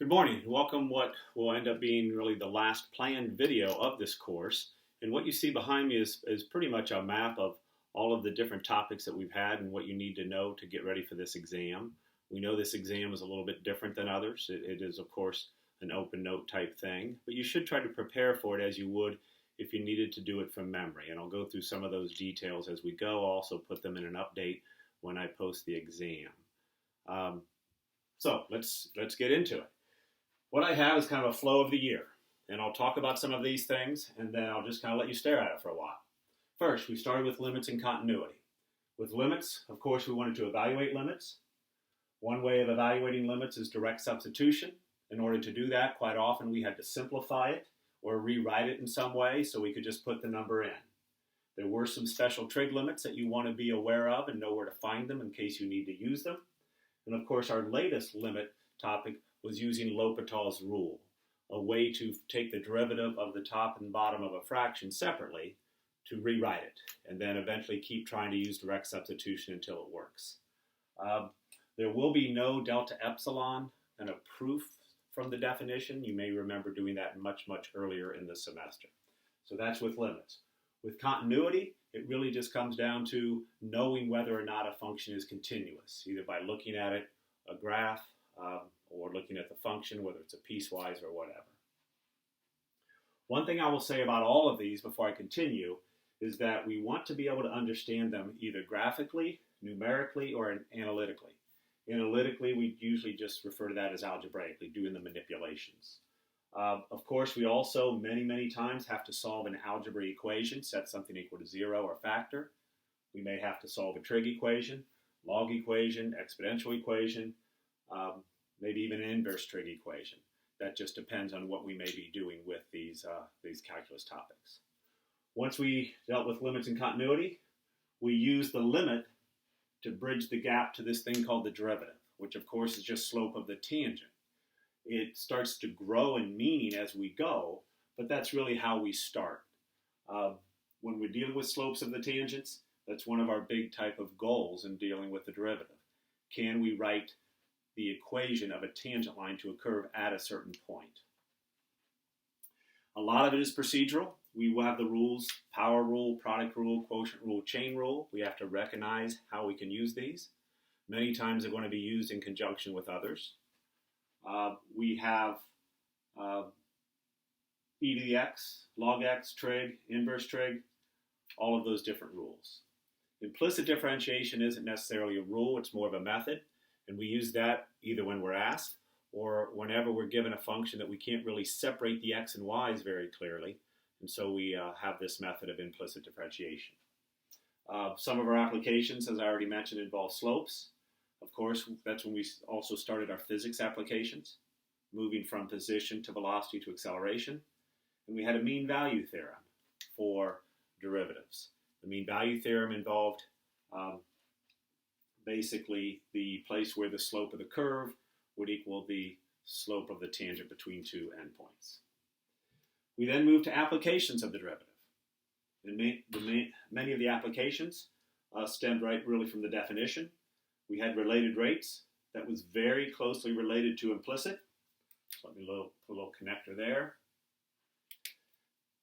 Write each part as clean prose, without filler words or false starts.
Good morning. Welcome what will end up being really the last planned video of this course. And what you see behind me is pretty much a map of all of the different topics that we've had and what you need to know to get ready for this exam. We know this exam is a little bit different than others. It is, of course, an open note type thing, but you should try to prepare for it as you would if you needed to do it from memory. And I'll go through some of those details as we go. I'll also put them in an update when I post the exam. So let's get into it. What I have is kind of a flow of the year, and I'll talk about some of these things, and then I'll just kind of let you stare at it for a while. First, we started with limits and continuity. With limits, of course, we wanted to evaluate limits. One way of evaluating limits is direct substitution. In order to do that, quite often we had to simplify it or rewrite it in some way so we could just put the number in. There were some special trig limits that you want to be aware of and know where to find them in case you need to use them. And of course, our latest limit topic was using L'Hopital's rule, a way to take the derivative of the top and bottom of a fraction separately to rewrite it, and then eventually keep trying to use direct substitution until it works. There will be no delta epsilon and a proof from the definition. You may remember doing that much earlier in the semester. So that's with limits. With continuity, it really just comes down to knowing whether or not a function is continuous, either by looking at it, a graph, or looking at the function, whether it's a piecewise or whatever. One thing I will say about all of these before I continue is that we want to be able to understand them either graphically, numerically, or analytically. Analytically, we usually just refer to that as algebraically, doing the manipulations. Of course, we also many times have to solve an algebra equation, set something equal to 0 or factor. We may have to solve a trig equation, log equation, exponential equation, maybe even an inverse trig equation. That just depends on what we may be doing with these calculus topics. Once we dealt with limits and continuity, we use the limit to bridge the gap to this thing called the derivative, which of course is just slope of the tangent. It starts to grow in meaning as we go, but that's really how we start. When we're dealing with slopes of the tangents, that's one of our big type of goals in dealing with the derivative. Can we write the equation of a tangent line to a curve at a certain point? A lot of it is procedural. We will have the rules, power rule, product rule, quotient rule, chain rule. We have to recognize how we can use these. Many times they're going to be used in conjunction with others. We have e to the x, log x, trig, inverse trig, all of those different rules. Implicit differentiation isn't necessarily a rule, it's more of a method. And we use that either when we're asked or whenever we're given a function that we can't really separate the x and y's very clearly. And so we have this method of implicit differentiation. Some of our applications, as I already mentioned, involve slopes. Of course, that's when we also started our physics applications, moving from position to velocity to acceleration. And we had a mean value theorem for derivatives. The mean value theorem involved basically the place where the slope of the curve would equal the slope of the tangent between two endpoints. We then moved to applications of the derivative. And many of the applications stemmed right really from the definition. We had related rates that was very closely related to implicit. So let me put a little connector there.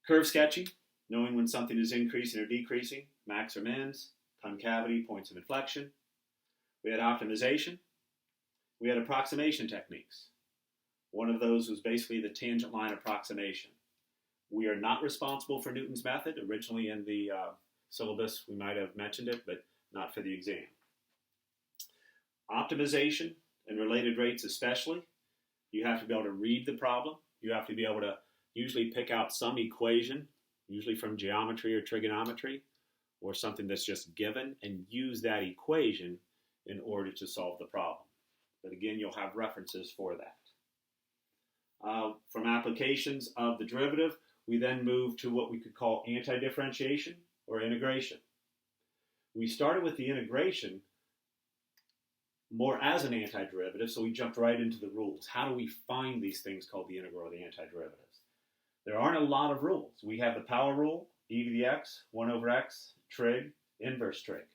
Curve sketching, knowing when something is increasing or decreasing, max or mins, concavity, points of inflection. We had optimization. We had approximation techniques. One of those was basically the tangent line approximation. We are not responsible for Newton's method. Originally in the syllabus, we might have mentioned it, but not for the exam. Optimization and related rates especially, you have to be able to read the problem. You have to be able to usually pick out some equation, usually from geometry or trigonometry, or something that's just given, and use that equation in order to solve the problem. But again, you'll have references for that. From applications of the derivative, we then move to what we could call anti-differentiation or integration. We started with the integration more as an antiderivative, so we jumped right into the rules. How do we find these things called the integral or the antiderivatives? There aren't a lot of rules. We have the power rule, e to the x, 1 over x, trig, inverse trig.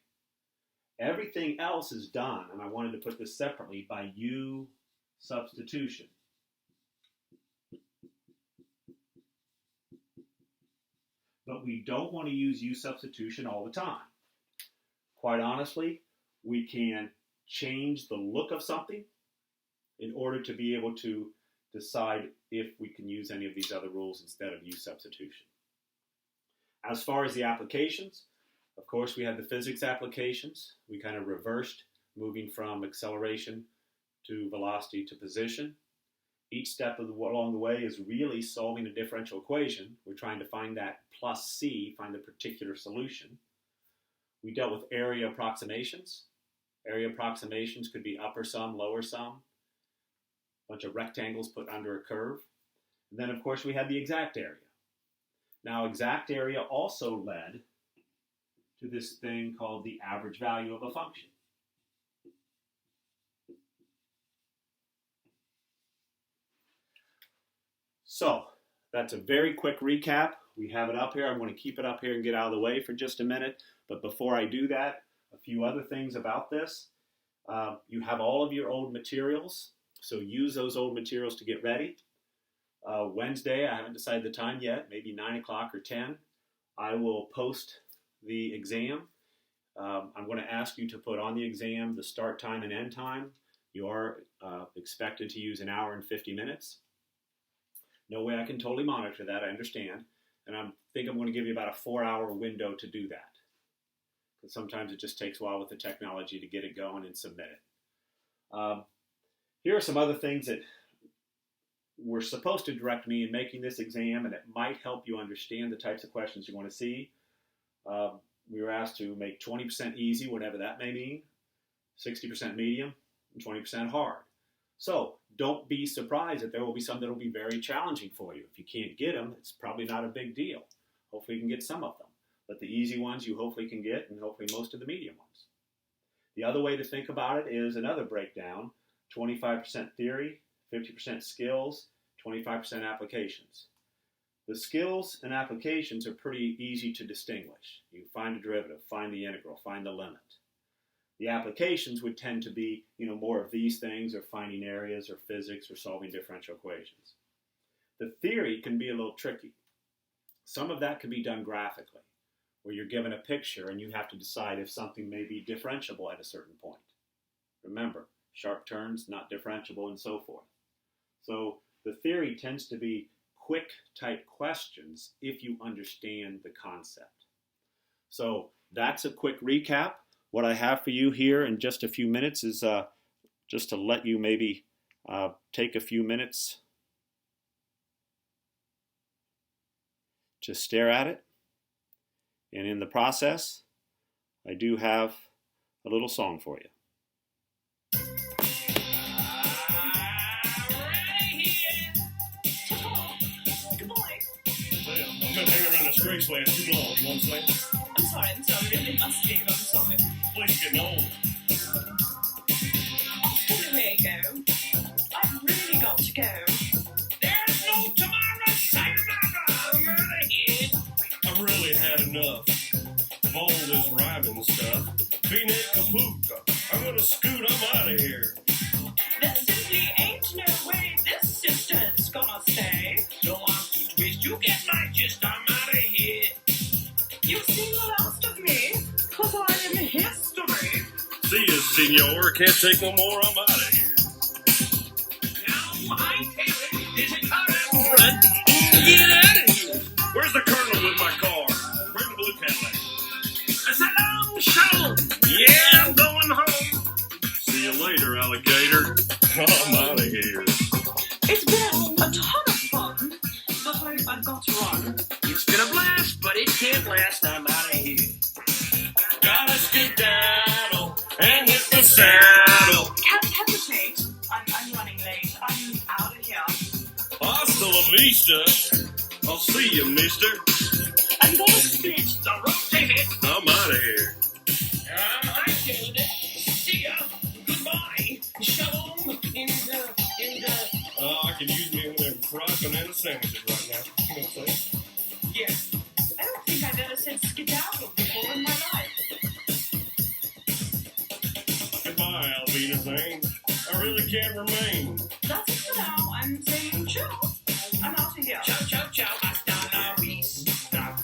Everything else is done, and I wanted to put this separately, by U substitution. but we don't want to use U substitution all the time. Quite honestly, we can change the look of something in order to be able to decide if we can use any of these other rules instead of U substitution. As far as the applications, of course, we had the physics applications. We kind of reversed, moving from acceleration to velocity to position. Each step along the way is really solving a differential equation. We're trying to find that plus C, find the particular solution. We dealt with area approximations. Area approximations could be upper sum, lower sum, a bunch of rectangles put under a curve. And then, of course, we had the exact area. Now, exact area also led to this thing called the average value of a function. So, that's a very quick recap. We have it up here. I'm going to keep it up here and get out of the way for just a minute. But before I do that, a few other things about this. You have all of your old materials, so use those old materials to get ready. Wednesday, I haven't decided the time yet, maybe 9 o'clock or 10. I will post the exam. I'm going to ask you to put on the exam the start time and end time. You are expected to use 1 hour and 50 minutes. No way I can totally monitor that, I understand. And I think I'm going to give you about a 4-hour window to do that. Because sometimes it just takes a while with the technology to get it going and submit it. Here are some other things that were supposed to direct me in making this exam, and it might help you understand the types of questions you want to see. We were asked to make 20% easy, whatever that may mean, 60% medium, and 20% hard. So don't be surprised that there will be some that will be very challenging for you. If you can't get them, it's probably not a big deal. Hopefully you can get some of them. But the easy ones you hopefully can get, and hopefully most of the medium ones. The other way to think about it is another breakdown, 25% theory, 50% skills, 25% applications. The skills and applications are pretty easy to distinguish. You find a derivative, find the integral, find the limit. The applications would tend to be, more of these things, or finding areas, or physics, or solving differential equations. The theory can be a little tricky. Some of that can be done graphically, where you're given a picture and you have to decide if something may be differentiable at a certain point. Remember, sharp turns, not differentiable, and so forth. So the theory tends to be quick type questions if you understand the concept. So that's a quick recap. What I have for you here in just a few minutes is just to let you maybe take a few minutes to stare at it. And in the process, I do have a little song for you. I've been hanging around this Graceland too long. You want to play? I'm sorry, really must leave, I'm sorry. Please get home. Anyway, go. I've really got to go. There's no tomorrow, sayonara. I'm out of here. I've really had enough of all this rhyming stuff. Being a kapuka. I'm gonna scoot, I'm out of here. There simply ain't no way this sister's gonna stay. No, I'm too twist. You get my gist, I'm out of here. You've seen the last of me, 'cause I am history. See ya, senor. Can't take no more, I'm out of here. Now I tell it, is it time? Run. Get out of here. Where's the colonel with my car? Bring the blue Cadillac. Salam shalom. Yeah, I'm going home. See you later, alligator. I'm out of here. It's been a ton of fun, but I've got to run. It's been a blast, but it can't last. I'm out of here. Gotta skedaddle and hit the saddle. Can't hesitate. I'm running late. I'm out of here. Hasta la vista. I'll see you, mister. I'm gonna split the road to hit. I'm out of here. I killed it. See ya. Goodbye. Shalom. In the. I can use me one of them fried banana sandwiches right now. You know what I'm saying? Yeah. I don't think I've ever said skedaddle before in my life. Goodbye, Alvina Zane. I really can't remain. That's it for now. I'm saying ciao. I'm out of here. Ciao, ciao, ciao. Hasta la vista.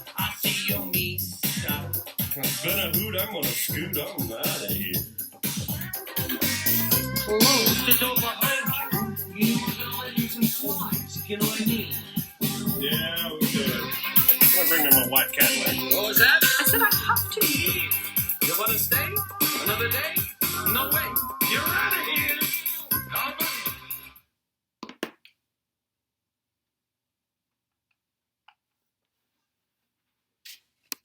gonna scoot on out of here. Close the door behind you. You were gonna let in some flies, if you know what I mean. Yeah, we good. I'm gonna bring me my white Cadillac. What was that?